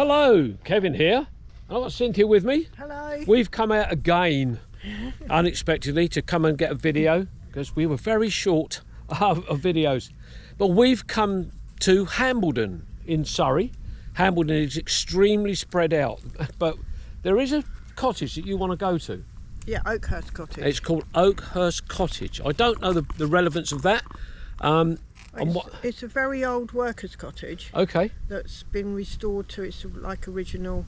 Hello, Kevin here. I've got Cynthia with me. Hello. We've come out again, unexpectedly, to come and get a video because we were very short of videos. But we've come to Hambledon in Surrey. Hambledon is extremely spread out, but there is a cottage that you want to go to. Yeah, Oakhurst Cottage. It's called Oakhurst Cottage. I don't know the relevance of that. It's a very old workers' cottage. Okay. That's been restored to its like original,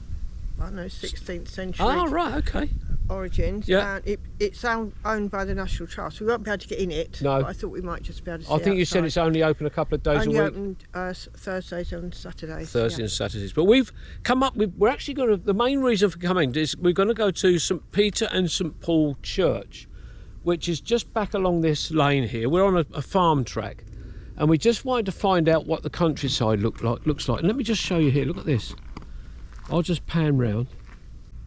I don't know, 16th century. Oh, right, okay. Origins. Yeah. And it's owned by the National Trust. We won't be able to get in it. No. But I thought we might just be able to see I think you said outside. it's only open a couple of days only a week. open Thursdays and Saturdays. Thursday and Saturdays. But we've come up with, we're actually going to, the main reason for coming is we're going to go to St Peter and St Paul Church, which is just back along this lane here. We're on a farm track, and we just wanted to find out what the countryside looks like. And let me just show you here. Look at this. I'll just pan round.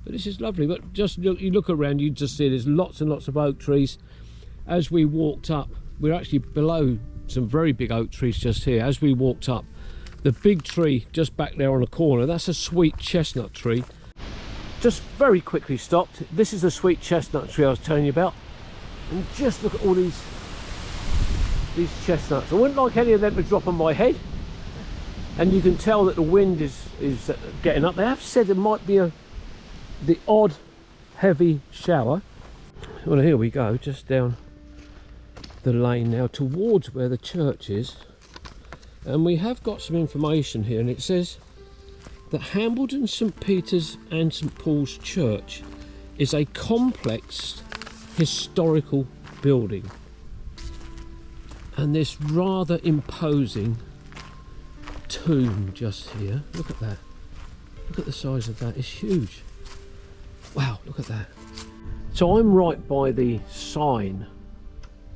But this is lovely. But just look, you look around, you just see there's lots and lots of oak trees. As we walked up, we're actually below some very big oak trees just here. As we walked up, the big tree just back there on the corner, that's a sweet chestnut tree. Just very quickly stopped. This is the sweet chestnut tree I was telling you about. And just look at all these chestnuts. I wouldn't like any of them to drop on my head. And you can tell that the wind is getting up. They have said there might be the odd heavy shower. Well, here we go, just down the lane now towards where the church is, and we have got some information here, and it says that Hambledon St Peter's and St Paul's Church is a complex historical building, and this rather imposing tomb just here. Look at that, look at the size of that, it's huge. Wow, look at that. So I'm right by the sign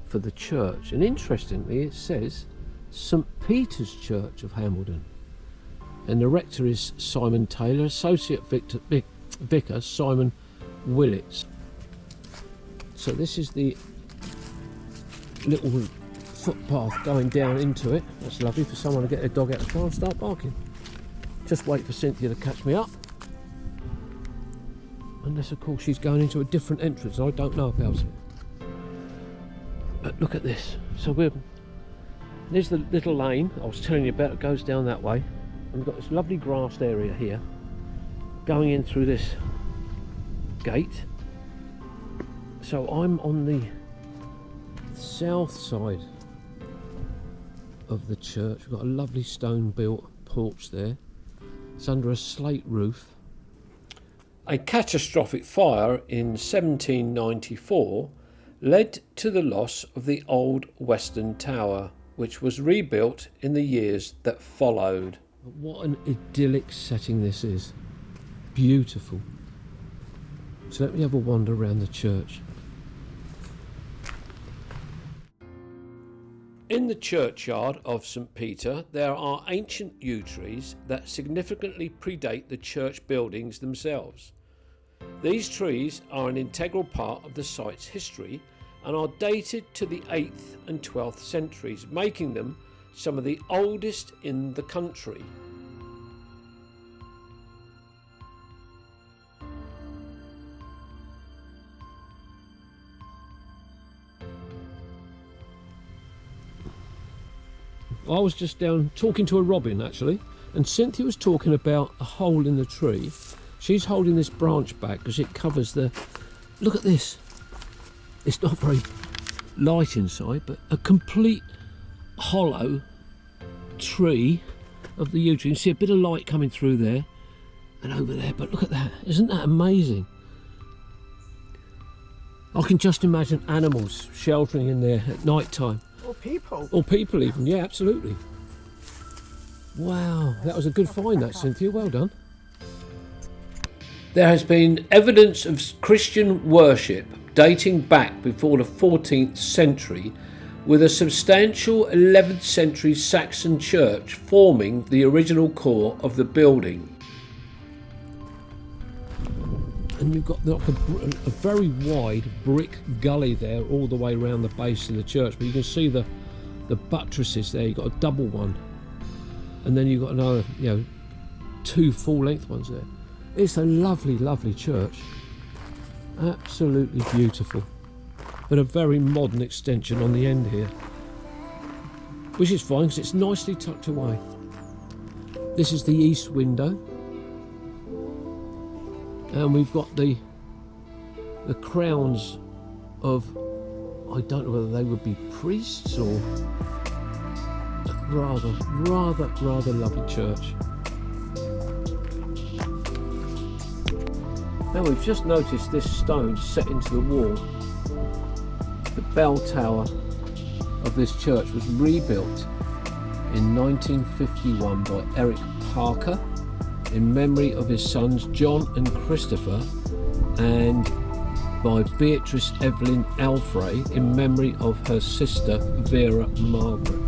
for the church, and interestingly it says St Peter's Church of Hambledon, and the rector is Simon Taylor, associate vicar Simon Willits. So this is the little footpath going down into it. That's lovely for someone to get their dog out of the car and start barking. Just wait for Cynthia to catch me up. Unless, of course, she's going into a different entrance. I don't know about it. But look at this. So there's the little lane I was telling you about. It goes down that way. And we've got this lovely grassed area here. Going in through this gate. So I'm on the south side of the church. We've got a lovely stone-built porch there. It's under a slate roof. A catastrophic fire in 1794 led to the loss of the old Western Tower, which was rebuilt in the years that followed. What an idyllic setting this is. Beautiful. So let me have a wander around the church. In the churchyard of St Peter, there are ancient yew trees that significantly predate the church buildings themselves. These trees are an integral part of the site's history and are dated to the 8th and 12th centuries, making them some of the oldest in the country. I was just down talking to a robin actually, and Cynthia was talking about a hole in the tree. She's holding this branch back because it covers the... Look at this. It's not very light inside, but a complete hollow tree of the yew tree. You can see a bit of light coming through there and over there, but look at that. Isn't that amazing? I can just imagine animals sheltering in there at night time. Or people. Or people even, yeah, absolutely. Wow, that was a good find that, Cynthia, well done. There has been evidence of Christian worship dating back before the 14th century, with a substantial 11th century Saxon church forming the original core of the building. And you've got like a very wide brick gully there all the way around the base of the church, but you can see the buttresses there. You've got a double one, and then you've got another, 2 full-length ones there. It's a lovely, lovely church. Absolutely beautiful. But a very modern extension on the end here, which is fine because it's nicely tucked away. This is the east window, and we've got the crowns of, I don't know whether they would be priests or rather lovely church. Now we've just noticed this stone set into the wall. The bell tower of this church was rebuilt in 1951 by Eric Parker in memory of his sons John and Christopher, and by Beatrice Evelyn Alfray in memory of her sister Vera Margaret.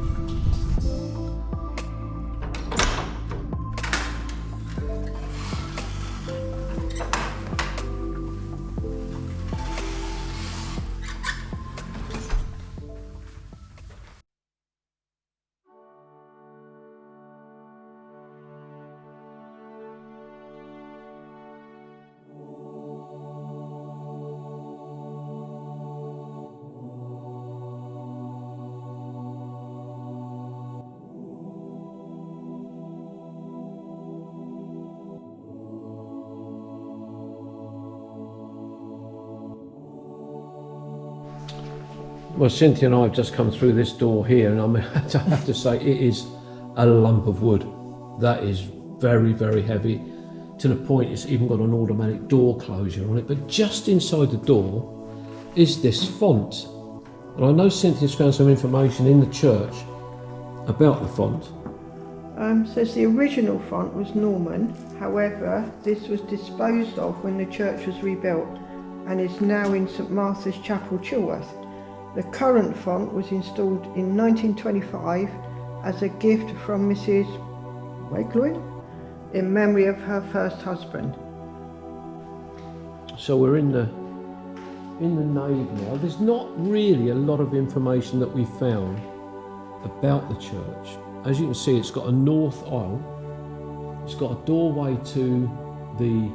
Well, Cynthia and I have just come through this door here, and I have to say it is a lump of wood. That is very, very heavy, to the point it's even got an automatic door closure on it. But just inside the door is this font. And I know Cynthia's found some information in the church about the font. Says the original font was Norman, however this was disposed of when the church was rebuilt and is now in St Martha's Chapel, Chilworth. The current font was installed in 1925 as a gift from Mrs Weglin in memory of her first husband. So we're in the nave now. There's not really a lot of information that we found about the church. As you can see, it's got a north aisle. It's got a doorway to the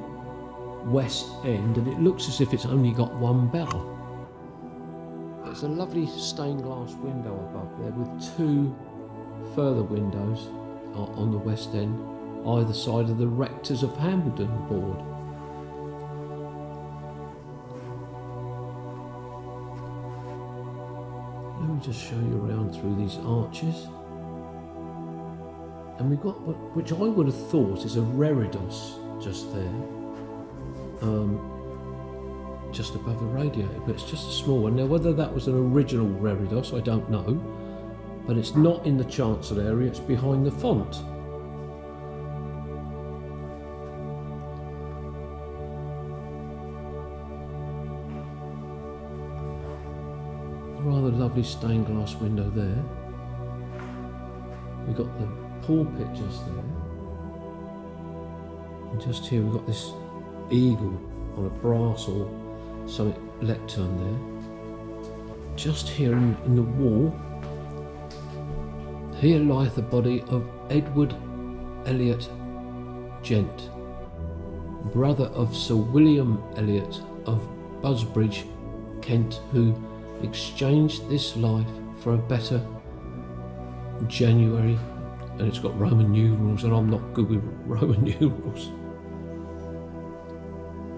west end, and it looks as if it's only got one bell. There's a lovely stained glass window above there with 2 further windows on the west end, either side of the Rectors of Hambledon board. Let me just show you around through these arches. And we've got, which I would have thought is a reredos just there. Just above the radiator, but it's just a small one. Now, whether that was an original reredos, I don't know, but it's not in the chancel area, it's behind the font. A rather lovely stained glass window there. We've got the pulpit just there, and just here we've got this eagle on a brass or something lectern there. Just here in the wall, here lieth the body of Edward Elliot Gent, brother of Sir William Elliot of Busbridge, Kent, who exchanged this life for a better January, and it's got Roman numerals, and I'm not good with Roman numerals.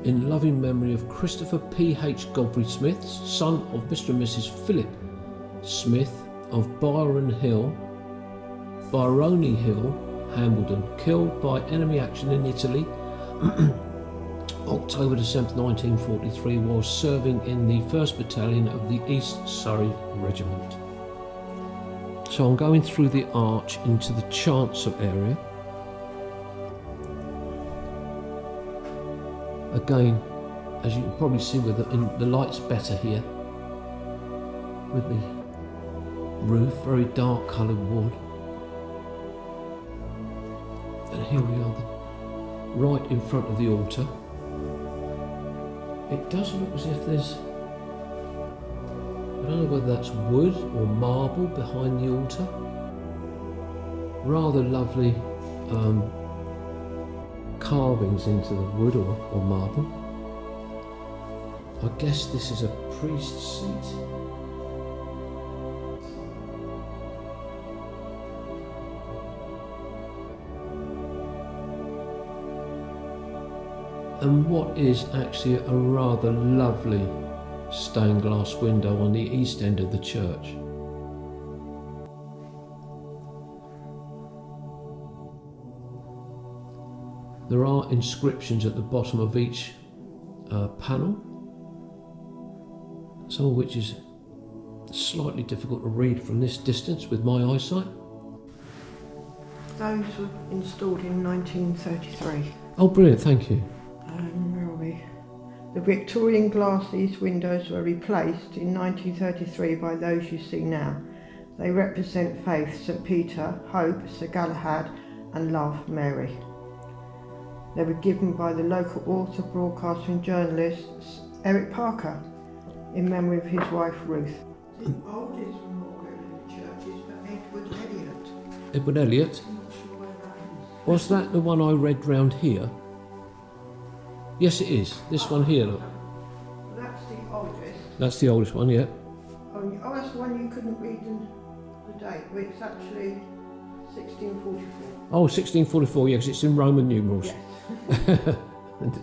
In loving memory of Christopher P.H. Godfrey Smith, son of Mr. and Mrs. Philip Smith of Byrony Hill, Hambledon, killed by enemy action in Italy, October the 7th, 1943, while serving in the 1st Battalion of the East Surrey Regiment. So I'm going through the arch into the chancel area. Again, as you can probably see, with the light's better here, with the roof, very dark coloured wood. And here we are, right in front of the altar. It does look as if there's, I don't know whether that's wood or marble behind the altar. Rather lovely carvings into the wood or marble. I guess this is a priest's seat. And what is actually a rather lovely stained glass window on the east end of the church. There are inscriptions at the bottom of each panel, some of which is slightly difficult to read from this distance with my eyesight. Those were installed in 1933. Oh, brilliant, thank you. Where are we? The Victorian glass these windows were replaced in 1933 by those you see now. They represent faith, St Peter, Hope, Sir Galahad and Love, Mary. They were given by the local author, broadcaster and journalist Eric Parker in memory of his wife Ruth. The oldest memorial in the church is for Edward Elliot. Edward Elliot? I'm not sure where that is. Was that the one I read round here? Yes, it is. This one here, look. That's the oldest. That's the oldest one, yeah. Oh, that's the one you couldn't read the date. But it's actually 1644. Oh, 1644, yeah, because it's in Roman numerals. Yes.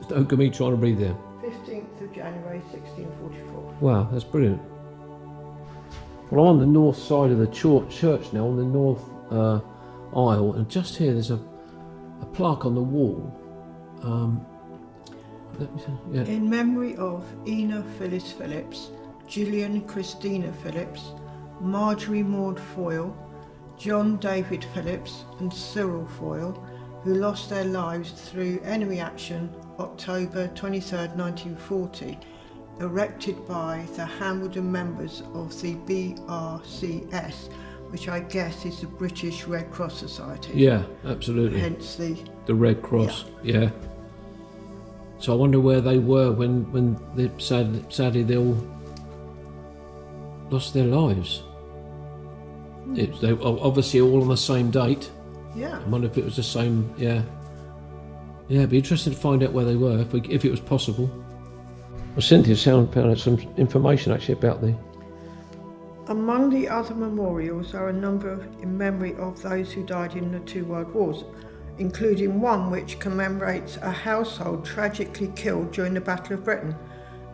Don't get me trying to read them. 15th of January 1644. Wow, that's brilliant. Well, I'm on the north side of the church now, on the north aisle, and just here there's a plaque on the wall. Let me see, yeah. In memory of Ena Phyllis Phillips, Gillian Christina Phillips, Marjorie Maud Foyle, John David Phillips and Cyril Foyle, who lost their lives through enemy action October 23rd, 1940, erected by the Hambledon members of the BRCS, which I guess is the British Red Cross Society. Yeah, absolutely. Hence the Red Cross, yeah. So I wonder where they were when they, sadly they all lost their lives. They were obviously all on the same date. Yeah. I wonder if it was the same, yeah. Yeah, it'd be interesting to find out where they were, if it was possible. Well, Cynthia found out some information actually about the... Among the other memorials are a number in memory of those who died in the two world wars, including one which commemorates a household tragically killed during the Battle of Britain.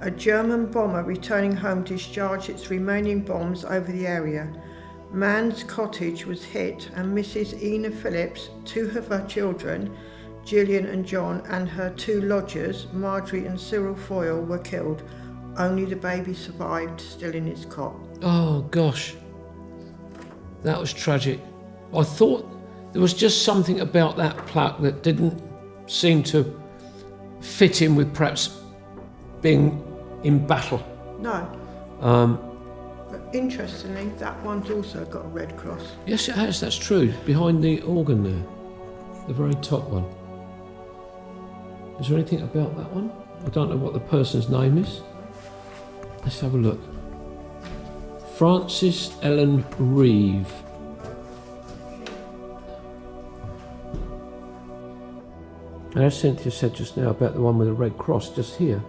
A German bomber returning home discharged its remaining bombs over the area. Mann's cottage was hit and Mrs. Ena Phillips, two of her children, Gillian and John, and her two lodgers, Marjorie and Cyril Foyle, were killed. Only the baby survived, still in his cot. Oh gosh, that was tragic. I thought there was just something about that plaque that didn't seem to fit in with perhaps being in battle. No. But interestingly, that one's also got a Red Cross. Yes, it has, that's true. Behind the organ there, the very top one. Is there anything about that one? I don't know what the person's name is. Let's have a look. Frances Ellen Reeve. And as Cynthia said just now about the one with the Red Cross just here.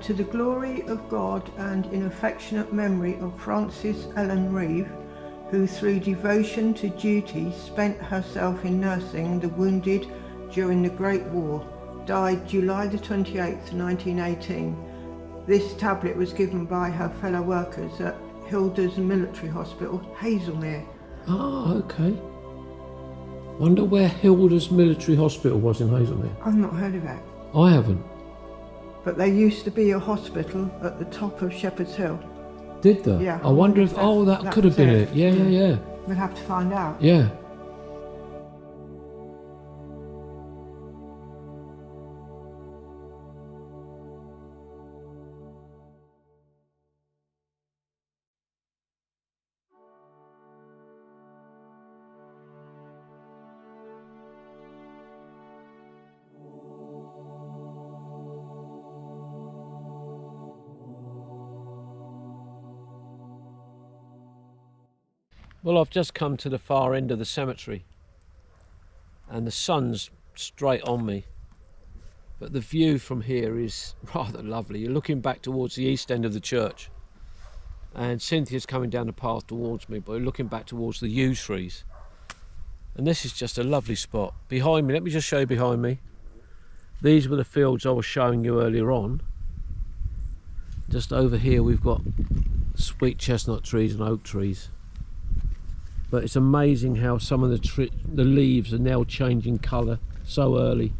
To the glory of God and in affectionate memory of Frances Ellen Reeve, who through devotion to duty spent herself in nursing the wounded during the Great War, died July the 28th, 1918. This tablet was given by her fellow workers at Hilda's Military Hospital, Hazelmere. Ah, okay. Wonder where Hilda's Military Hospital was in Hazelmere. I've not heard of it. I haven't. But there used to be a hospital at the top of Shepherd's Hill. Did there? Yeah. I wonder if, that could have been it. Yeah. We'll have to find out. Yeah. Well, I've just come to the far end of the cemetery and the sun's straight on me. But the view from here is rather lovely. You're looking back towards the east end of the church, and Cynthia's coming down the path towards me, but we're looking back towards the yew trees. And this is just a lovely spot. Behind me, let me just show you behind me. These were the fields I was showing you earlier on. Just over here we've got sweet chestnut trees and oak trees. But it's amazing how some of the leaves are now changing colour so early.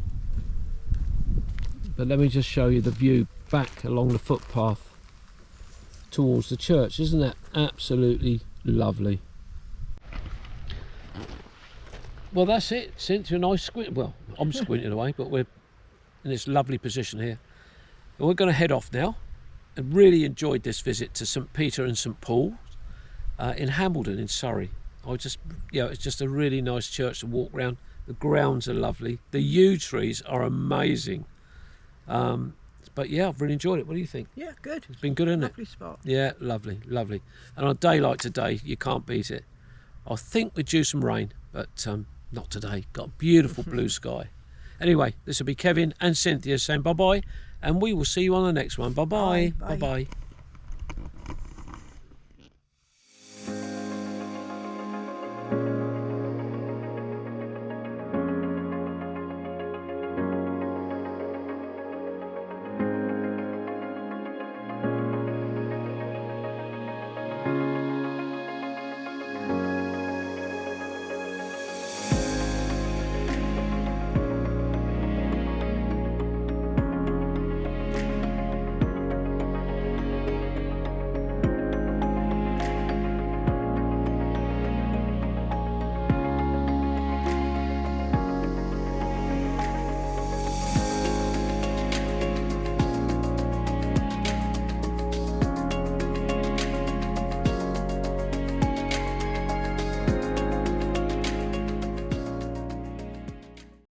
But let me just show you the view back along the footpath towards the church. Isn't that absolutely lovely? Well, that's it. Cynthia and I squint. Well, I'm squinting away, but we're in this lovely position here. And we're going to head off now. I really enjoyed this visit to St Peter and St Paul in Hambledon in Surrey. It's just a really nice church to walk around. The grounds are lovely. The yew trees are amazing. But yeah, I've really enjoyed it. What do you think? Yeah, good. It's been good, isn't it? Lovely spot. Yeah, lovely, lovely. And on a day like today, you can't beat it. I think we're due some rain, but not today. Got a beautiful blue sky. Anyway, this will be Kevin and Cynthia saying bye-bye, and we will see you on the next one. Bye-bye. Bye. Bye-bye.